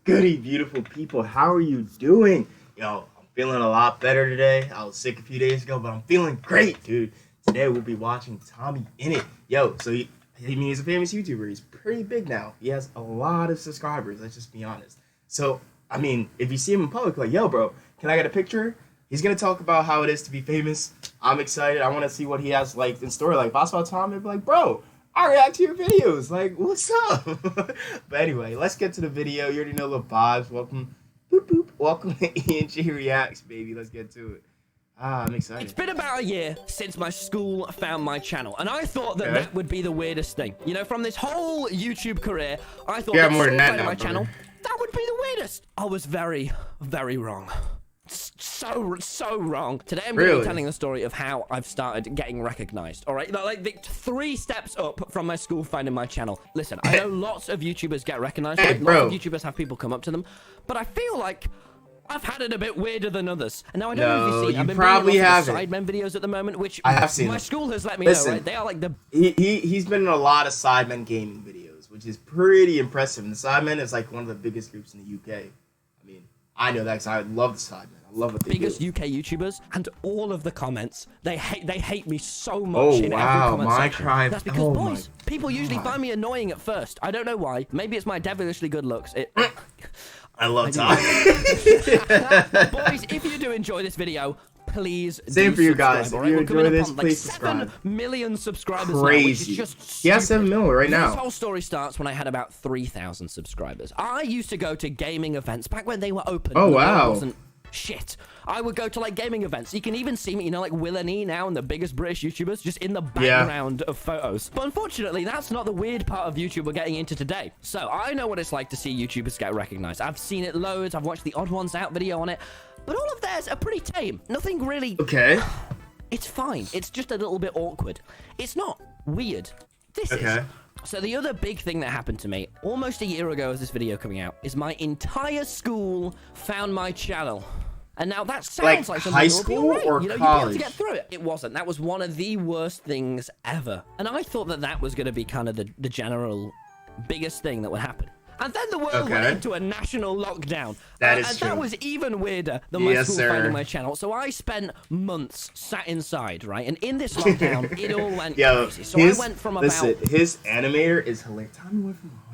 goody, beautiful people? How are you doing? Yo, I'm feeling a lot better today. I was sick a few days ago, but I'm feeling great, dude. Today we'll be watching Tommy Innit. Yo, so he's a famous YouTuber. He's pretty big now. He has a lot of subscribers, let's just be honest. So, I mean, if you see him in public, like, yo, bro, can I get a picture? He's going to talk about how it is to be famous. I'm excited. I want to see what he has, like, in store. Like, if I saw Tommy, I'd be like, bro, I react to your videos. Like, what's up? But anyway, let's get to the video. You already know the vibes. Welcome. Boop, boop. Welcome to ENG Reacts, baby. Let's get to it. I'm excited. It's been about a year since my school found my channel, and I thought that that would be the weirdest thing. You know, from this whole YouTube career, I thought that more than that finding now, my channel, that would be the weirdest. I was very, very wrong. So wrong. Today I'm going to be telling the story of how I've started getting recognized. All right, like the 3 steps up from my school finding my channel. Listen, I know lots of YouTubers get recognized. Lots of YouTubers have people come up to them, but I feel like I've had it a bit weirder than others. And now I don't know if you've seen. I've been probably having Sidemen videos at the moment, which I have seen. My school has let me know. Right? They are like the. He's been in a lot of Sidemen gaming videos, which is pretty impressive. And the Sidemen is like one of the biggest groups in the UK. I mean, I know that because I love the Sidemen. I love what they biggest do. UK YouTubers, and all of the comments they hate me so much in every comment section. That's because boys, people usually find me annoying at first. I don't know why. Maybe it's my devilishly good looks. I love Tom. Boys, if you do enjoy this video, please same for you guys. If you enjoy this, like please subscribe. 7 million subscribers Crazy. now, which is just he has 7 million right now. This whole story starts when I had about 3,000 subscribers. I used to go to gaming events back when they were open. Oh wow. Wasn't shit. I would go to like gaming events. You can even see me, you know, like Will and E now and the biggest British YouTubers just in the background of photos. But unfortunately, that's not the weird part of YouTube we're getting into today. So I know what it's like to see YouTubers get recognized. I've seen it loads. I've watched the Odd Ones Out video on it. But all of theirs are pretty tame. Nothing really... Okay. It's fine. It's just a little bit awkward. It's not weird. This is... So the other big thing that happened to me almost a year ago as this video coming out is my entire school found my channel. And now that sounds like something high school or you know, college? you'd be able to get through it. It wasn't. That was one of the worst things ever. And I thought that that was going to be kind of the general biggest thing that would happen. And then the world went into a national lockdown. That is and true. that was even weirder than my school finding my channel. So I spent months sat inside, right? And in this lockdown, it all went crazy. So I went from his animator is hilarious. Tommy went from 100.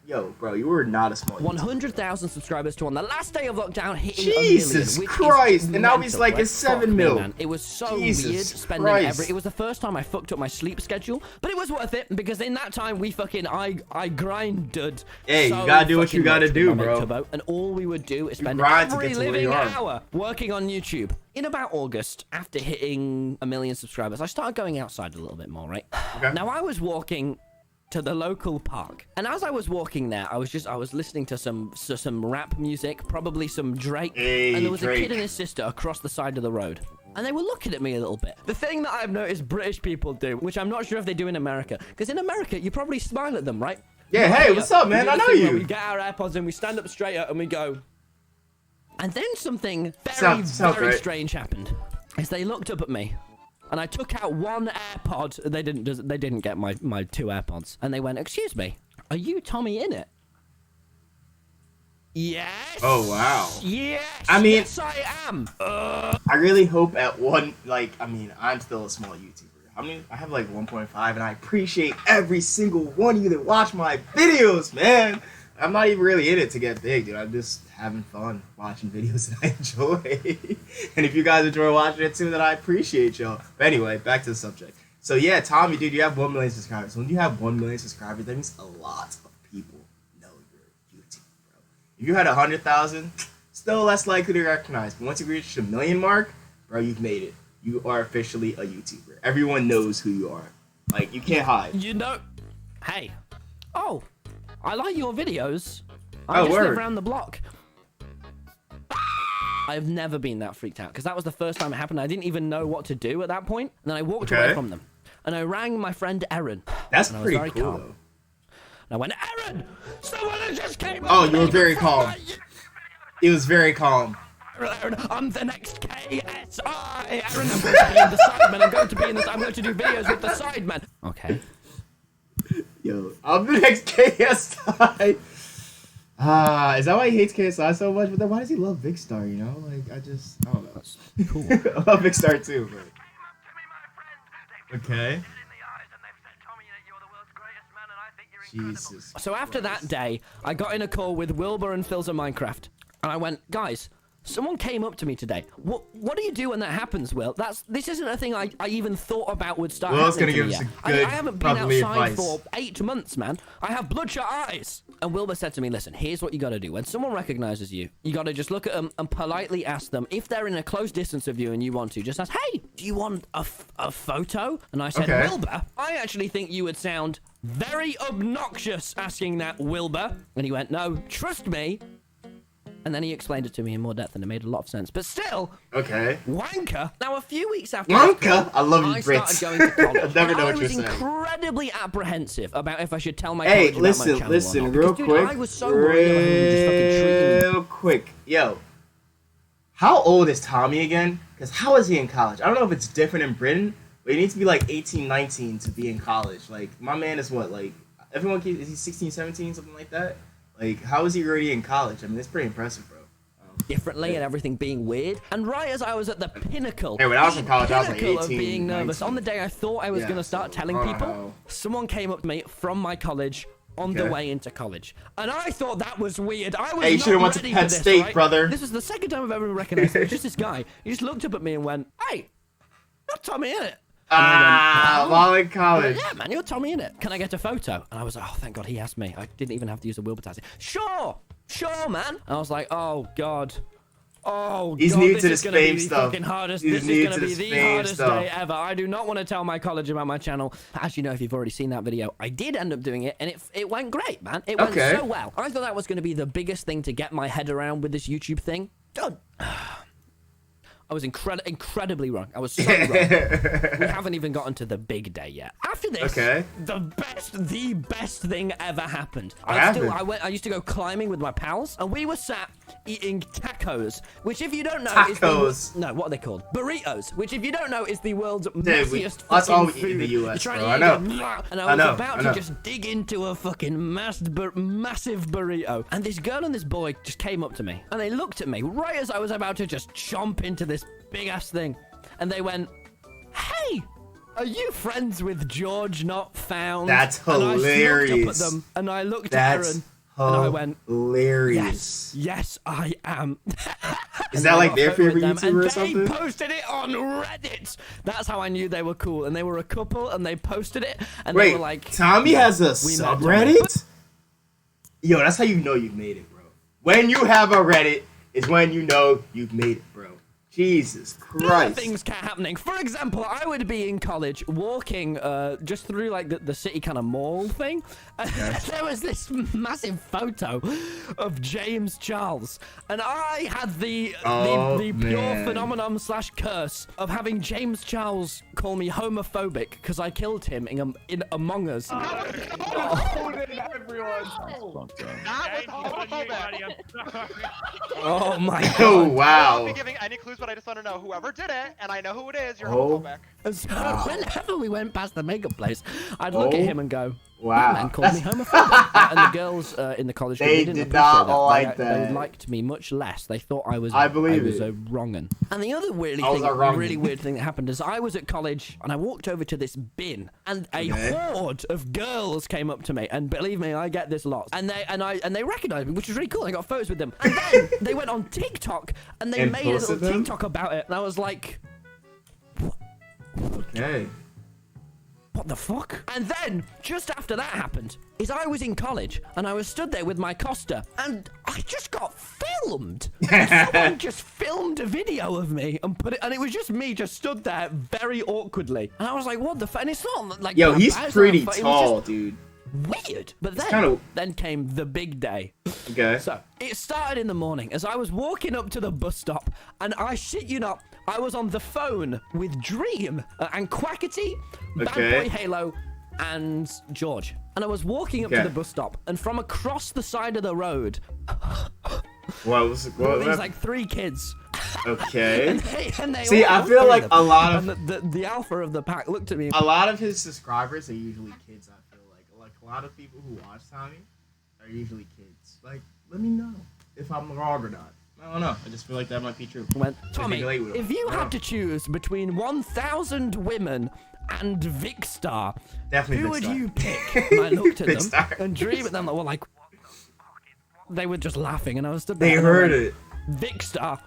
Yo, bro, you were not a small 100,000 subscribers to on the last day of lockdown hitting Jesus a million, Christ! And now he's like a 7 mil. Man. It was so weird spending It was the first time I fucked up my sleep schedule, but it was worth it because in that time we fucking I grinded. Hey, you gotta do what you gotta do, bro. And all we would do is spend every living hour working on YouTube. In about August, after hitting 1 million subscribers, I started going outside a little bit more, right? Now I was walking to the local park, and as I was walking there, I was listening to some rap music, probably some Drake, and there was a kid and his sister across the side of the road, and they were looking at me a little bit. The thing that I've noticed British people do, which I'm not sure if they do in America, because in America you probably smile at them, right? Yeah, hey, what's up, man? I know you. We get our AirPods and we stand up straight up and we go, and then something very strange happened. As they looked up at me, and I took out one AirPod. They didn't get my 2 AirPods. And they went, "Excuse me, are you Tommy Innit?" Yes. Oh wow. Yes. I mean, yes, I am. I really hope at one, like, I mean, I'm still a small YouTuber. I mean, I have like 1.5, and I appreciate every single one of you that watch my videos, man. I'm not even really in it to get big, dude. I'm just having fun watching videos that I enjoy. And if you guys enjoy watching it too, then I appreciate y'all. But anyway, back to the subject. So yeah, Tommy, dude, you have 1 million subscribers. When you have 1 million subscribers, that means a lot of people know you're YouTube, bro. If you had 100,000, still less likely to recognize. But once you reach the 1 million mark, bro, you've made it. You are officially a YouTuber. Everyone knows who you are. Like, you can't hide. You know, hey, oh, I like your videos. I just live around the block. I've never been that freaked out because that was the first time it happened. I didn't even know what to do at that point, and then I walked away from them. And I rang my friend Erin. That's pretty cool, though. And I went, "Erin, someone just came." Oh, you were very calm. It was very calm. I'm the next KSI. Erin, I'm going to be in the Sidemen. I'm going to do videos with the Sidemen. Okay. Yo, I'm the next KSI. Is that why he hates KSI so much? But then why does he love Big Star? You know, like I don't know. That's cool. I love Big Star too. But... Okay. Jesus. So after that day, I got in a call with Wilbur and Phil's of Minecraft, and I went, guys, someone came up to me today. What do you do when that happens, Will? This isn't a thing I even thought about would start Will's happening gonna to give me us yet. a good I haven't been outside advice. for 8 months, man. I have bloodshot eyes. And Wilbur said to me, listen, here's what you got to do. When someone recognizes you, you got to just look at them and politely ask them, if they're in a close distance of you and you want to, just ask, hey, do you want a photo? And I said, okay. Wilbur, I actually think you would sound very obnoxious asking that, Wilbur. And he went, no, trust me. And then he explained it to me in more depth, and it made a lot of sense. But still, okay. wanker. Now, a few weeks after wanker, I love you, I Brits. started going to college. I never know what you're saying. I was incredibly apprehensive about if I should tell my college about my channel listen, or not. real Because, quick. dude, I was so worried about him just fucking treating me. Real quick, yo. How old is Tommy again? Because how is he in college? I don't know if it's different in Britain, but you need to be like 18, 19 to be in college. Like, my man is what, like, is he 16, 17, something like that? Like, how is he already in college? I mean, it's pretty impressive, bro. Differently and everything being weird. And right as I was at the pinnacle, hey, when I was in college, I was like pinnacle 18, of being nervous, 19. on the day I thought I was going to start telling people, someone came up to me from my college on the way into college. And I thought that was weird. I was you should have went to Penn State, brother. This was the second time I've ever been recognized. It was just this guy. He just looked up at me and went, hey, you're Tommy, innit? While in college. Yeah, man, you're Tommy, innit? Can I get a photo? And I was like, oh, thank God he asked me. I didn't even have to use a Wilbur tag. Sure, man. And I was like, oh, God. Oh, he's God, new this to is this gonna fame be the stuff. fucking hardest. He's This new is to going to be this the fame hardest stuff. day ever. I do not want to tell my college about my channel. As you know, if you've already seen that video, I did end up doing it, and it went great, man. It went so well. I thought that was going to be the biggest thing to get my head around with this YouTube thing. Done. I was incredibly wrong. I was so wrong. We haven't even gotten to the big day yet. After this, the best thing ever happened. I used to go climbing with my pals, and we were sat eating tacos, which if you don't know is what are they called? Burritos, which if you don't know is the world's messiest that's all we food. eat in the US, bro. I know. And I was about to just dig into a fucking massive burrito, and this girl and this boy just came up to me, and they looked at me right as I was about to just chomp into this big ass thing, and they went, hey, are you friends with George Not Found? That's hilarious. And I looked up at them, and I looked at Aaron, and I went, hilarious. Yes, I am. Is that like their favorite YouTuber or something? They posted it on Reddit. That's how I knew they were cool, and they were a couple, and they posted it, and they were like, Tommy has a subreddit? Yo, that's how you know you've made it, bro. When you have a Reddit is when you know you've made it, bro. Jesus Christ. Things kept happening. For example, I would be in college walking just through like the city kind of mall thing. And there was this massive photo of James Charles. And I had the pure phenomenon / curse of having James Charles call me homophobic because I killed him in Among Us. Oh my God. Oh wow. I won't be giving any clues, but I just want to know whoever did it, and I know who it is. You're homophobic. So whenever we went past the makeup place, I'd look at him and go, wow. That man called me homophobic. And the girls in the college group, they did not like that. They liked me much less. They thought I was a wrong'un. And the other really weird thing that happened is I was at college and I walked over to this bin, and a horde of girls came up to me, and believe me, I get this lot. And they recognized me, which was really cool. I got photos with them. And then they went on TikTok and they made a little TikTok about it, and I was like, okay. What the fuck? And then, just after that happened, is I was in college, and I was stood there with my Costa, and I just got filmed. Someone just filmed a video of me and put it, and it was just me just stood there very awkwardly. And I was like, what the fuck? And it's not like... Yo, he's pretty tall, dude. Weird. But then came the big day. Okay. So, it started in the morning as I was walking up to the bus stop, and I shit you not, I was on the phone with Dream and Quackity, Bad Boy Halo, and George. And I was walking up to the bus stop, and from across the side of the road, these like 3 kids. Okay. and they See, I feel like a lot of the alpha of the pack looked at me. A lot of his subscribers are usually kids. I feel like a lot of people who watch Tommy are usually kids. Like let me know if I'm wrong or not. I don't know. I just feel like that might be true. Went, Tommy, if you had to choose between 1,000 women and Vikkstar, definitely who Vikkstar. would you pick? And I looked at them Vikkstar. and Dream at them. They were like, they were just laughing, and I was stood They there. heard it. Vikkstar.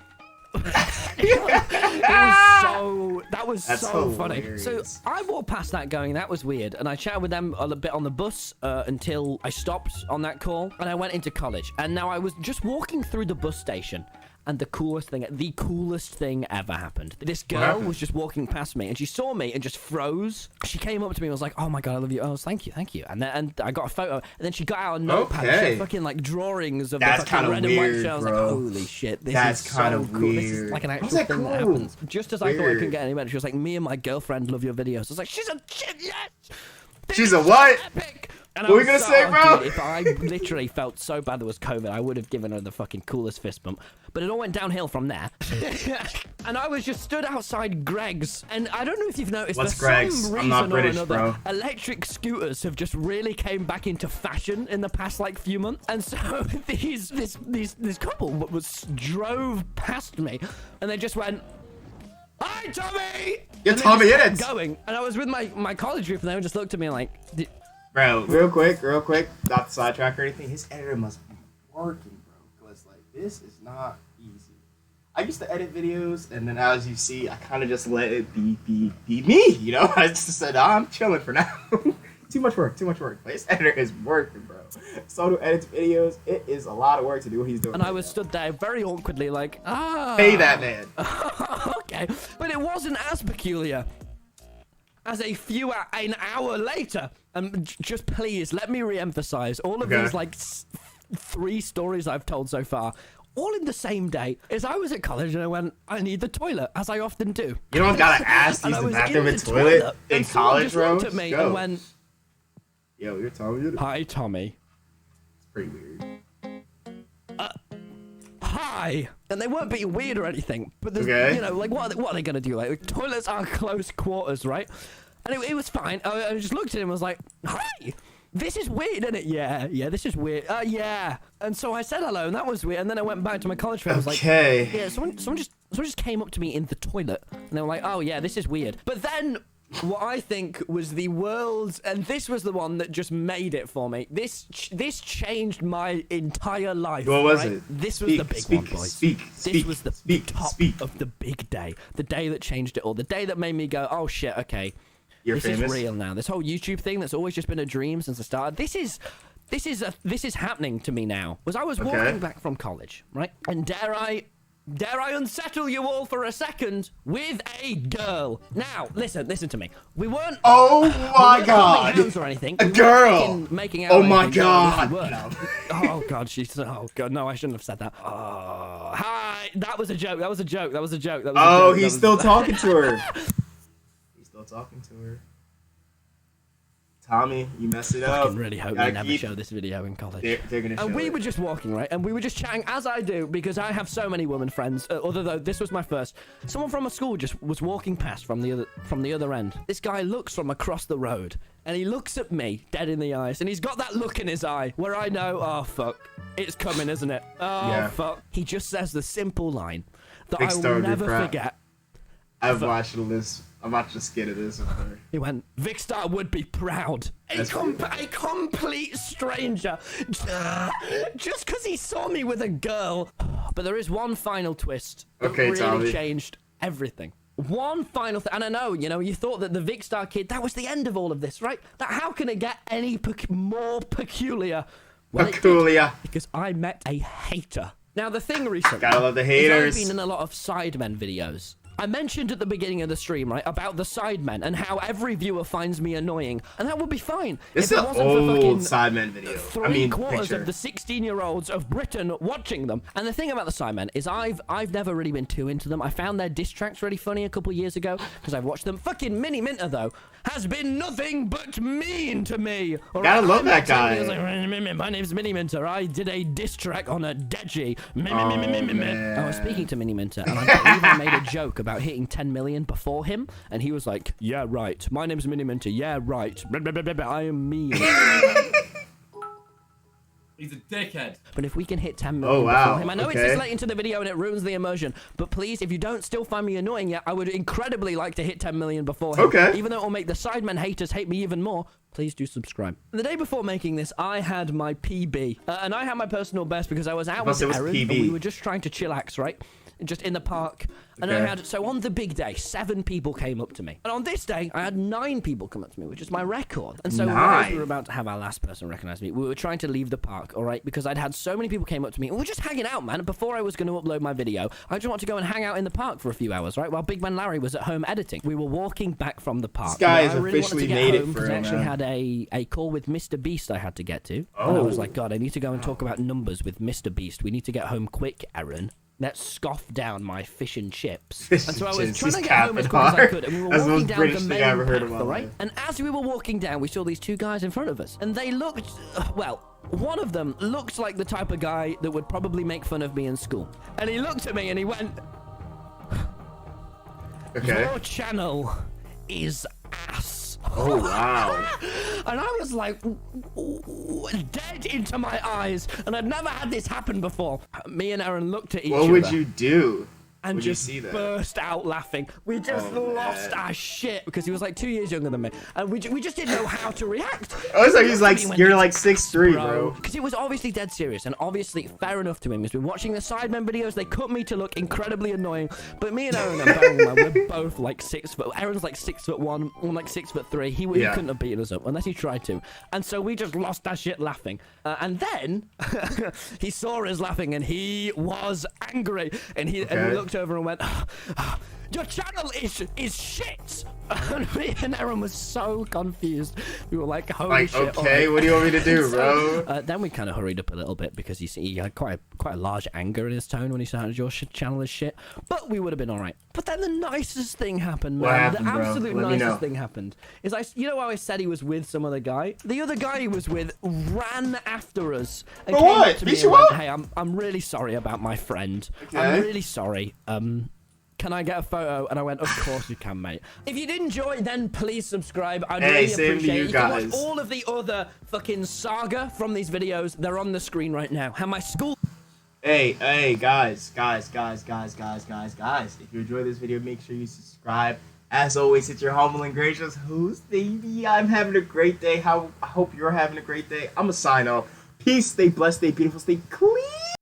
That was That's so funny. hilarious. So I walked past that going, that was weird, and I chatted with them a bit on the bus until I stopped on that call, and I went into college. And now I was just walking through the bus station, and the coolest thing ever happened. This girl was just walking past me, and she saw me and just froze. She came up to me and was like, "Oh my god, I love you." I was, "Thank you." And I got a photo, and then she got out a notepad, she had fucking like drawings of the fucking red and white show. I was like, "Holy shit, this is so cool. This is like an actual thing that happens." Just as I thought I couldn't get any better, she was like, "Me and my girlfriend love your videos." I was like, "She's a shit, yes." She's a what? Epic. And What are we gonna say, bro? Dude, if I literally felt so bad there was COVID, I would have given her the fucking coolest fist bump. But it all went downhill from there. And I was just stood outside Greg's. And I don't know if you've noticed, What's for Greg's? some I'm reason not British, or another, bro. electric scooters have just really came back into fashion in the past like few months. And so this couple drove past me, and they just went, "Hi, Tommy!" You're And they Tommy just in kept it. going. And I was with my college group, and they just looked at me like, Bro, real quick, not to sidetrack or anything, his editor must be working, bro, because, like, this is not easy. I used to edit videos, and then as you see, I kind of just let it be me, you know? I just said, I'm chilling for now. Too much work. But his editor is working, bro. So to edit videos, it is a lot of work to do what he's doing. and I was stood there very awkwardly like, Pay that man. Okay, but it wasn't as peculiar as an hour later. Just please let me re-emphasize all of these like 3 stories I've told so far, all in the same day. Is I was at college and I went, I need the toilet, as I often do. You don't gotta ask to use the bathroom and toilet in college, bro. Looked at me and went, "Yo, you're Tommy." "Hi, Tommy." It's pretty weird. Hi, and they weren't being weird or anything, but there's, you know, like what are they gonna do? Like toilets are close quarters, right? And it was fine. I just looked at him and was like, "Hi, this is weird, isn't it?" Yeah, this is weird. Yeah. And so I said hello, and that was weird. And then I went back to my college friend. I was like, "Yeah, someone just came up to me in the toilet, and they were like, 'Oh yeah, this is weird.'" But then what I think was the world's, and this was the one that just made it for me. This changed my entire life. What was it? This was the big one, boys. This was the top of the big day. The day that changed it all. The day that made me go, "Oh shit, okay. This is real now." This whole YouTube thing that's always just been a dream since the start. This is happening to me now. I was walking back from college, right? And dare I unsettle you all for a second with a girl. Now, listen to me. We weren't. Oh my god! Hands or anything. A girl. Making out. Oh my god! No. Oh god, oh god, no, I shouldn't have said that. Oh, hi. That was a joke. Oh, he's still talking to her. Talking to her. Tommy, you messed it up. I really hope they never show this video in college. They're gonna show And we it. were just walking, right? And we were just chatting, as I do, because I have so many women friends. Although this was my first. Someone from a school just was walking past from the other end. This guy looks from across the road, and he looks at me dead in the eyes, and he's got that look in his eye where I know, oh fuck, it's coming, isn't it? Oh fuck. He just says the simple line that I will never forget. I've watched this. I'm watching a skit of this. He went, "Vikkstar would be proud." A complete stranger. Just because he saw me with a girl. But there is one final twist that really changed everything. One final thing. And I know, you thought that the Vikkstar kid, that was the end of all of this, right? That how can it get any more peculiar? Well, peculiar. Because I met a hater. Now, the thing recently. Gotta love the haters. I've been in a lot of Sidemen videos. I mentioned at the beginning of the stream, right, about the Sidemen and how every viewer finds me annoying, and that would be fine. This is an old Sidemen video. Three-quarters of the 16-year-olds of Britain watching them. And the thing about the Sidemen is I've never really been too into them. I found their diss tracks really funny a couple years ago because I've watched them. Fucking Mini Minter, though, has been nothing but mean to me. Gotta love that guy. My name's Mini Minter. I did a diss track on a Deji. I was speaking to Mini Minter, and I believe I made a joke about hitting 10 million before him, and he was like, "Yeah, right. My name's Mini Minter. Yeah, right. I am mean." He's a dickhead. But if we can hit 10 million before him, I know it's this late into the video and it ruins the immersion, but please, if you don't still find me annoying yet, I would incredibly like to hit 10 million before him. Even though it will make the Sidemen haters hate me even more, please do subscribe. The day before making this, I had my PB, and I had my personal best because I was out with Aaron, and we were just trying to chillax, right? Just in the park. And so on the big day, 7 people came up to me. And on this day, I had 9 people come up to me, which is my record. And so as we were about to have our last person recognize me, we were trying to leave the park, all right? Because I'd had so many people came up to me, and we were just hanging out, man. Before I was going to upload my video, I just wanted to go and hang out in the park for a few hours, right? While Big Man Larry was at home editing. We were walking back from the park. This guy has officially made it for him, I actually had a call with Mr. Beast I had to get to. And I was like, God, I need to go and talk about numbers with Mr. Beast. We need to get home quick, Aaron. Let's scoff down my fish and chips. And so I was trying to get home as quick as I could, and we were walking down the main path, right? And as we were walking down, we saw these 2 guys in front of us, and they looked, well, one of them looked like the type of guy that would probably make fun of me in school. And he looked at me and he went, your channel is ass. Oh, wow. And I was like, dead into my eyes, and I'd never had this happen before. Me and Aaron looked at each other. What would you do? And just burst out laughing. We just lost our shit because he was like 2 years younger than me, and we just didn't know how to react. I was like, he's like, you're like 6'3", bro. Because it was obviously dead serious, and obviously fair enough to him. He's been watching the Sidemen videos. They cut me to look incredibly annoying, but me and Aaron are we're both like 6 foot. Aaron's like 6'1", I'm like 6'3". He couldn't have beaten us up unless he tried to, and so we just lost our shit laughing. And then he saw us laughing, and he was angry, and he looked over and went, your channel is shit. And me and Aaron was so confused. We were like, holy shit. Okay, what do you want me to do, bro? Then we kind of hurried up a little bit because he had quite a large anger in his tone when he started your channel is shit. But we would have been all right. But then the nicest thing happened, man. What happened, the bro? absolute nicest thing happened. Is you know how I said he was with some other guy? The other guy he was with ran after us and came up to me and went, hey, I'm really sorry about my friend. I'm really sorry. Can I get a photo? And I went, of course you can, mate. If you did enjoy, then please subscribe. I'd really appreciate it. You can watch all of the other fucking saga from these videos. They're on the screen right now. How my school... Hey, guys. If you enjoyed this video, make sure you subscribe. As always, it's your humble and gracious host, baby. I'm having a great day. I hope you're having a great day. I'm going to sign off. Peace, stay blessed, stay beautiful, stay clean.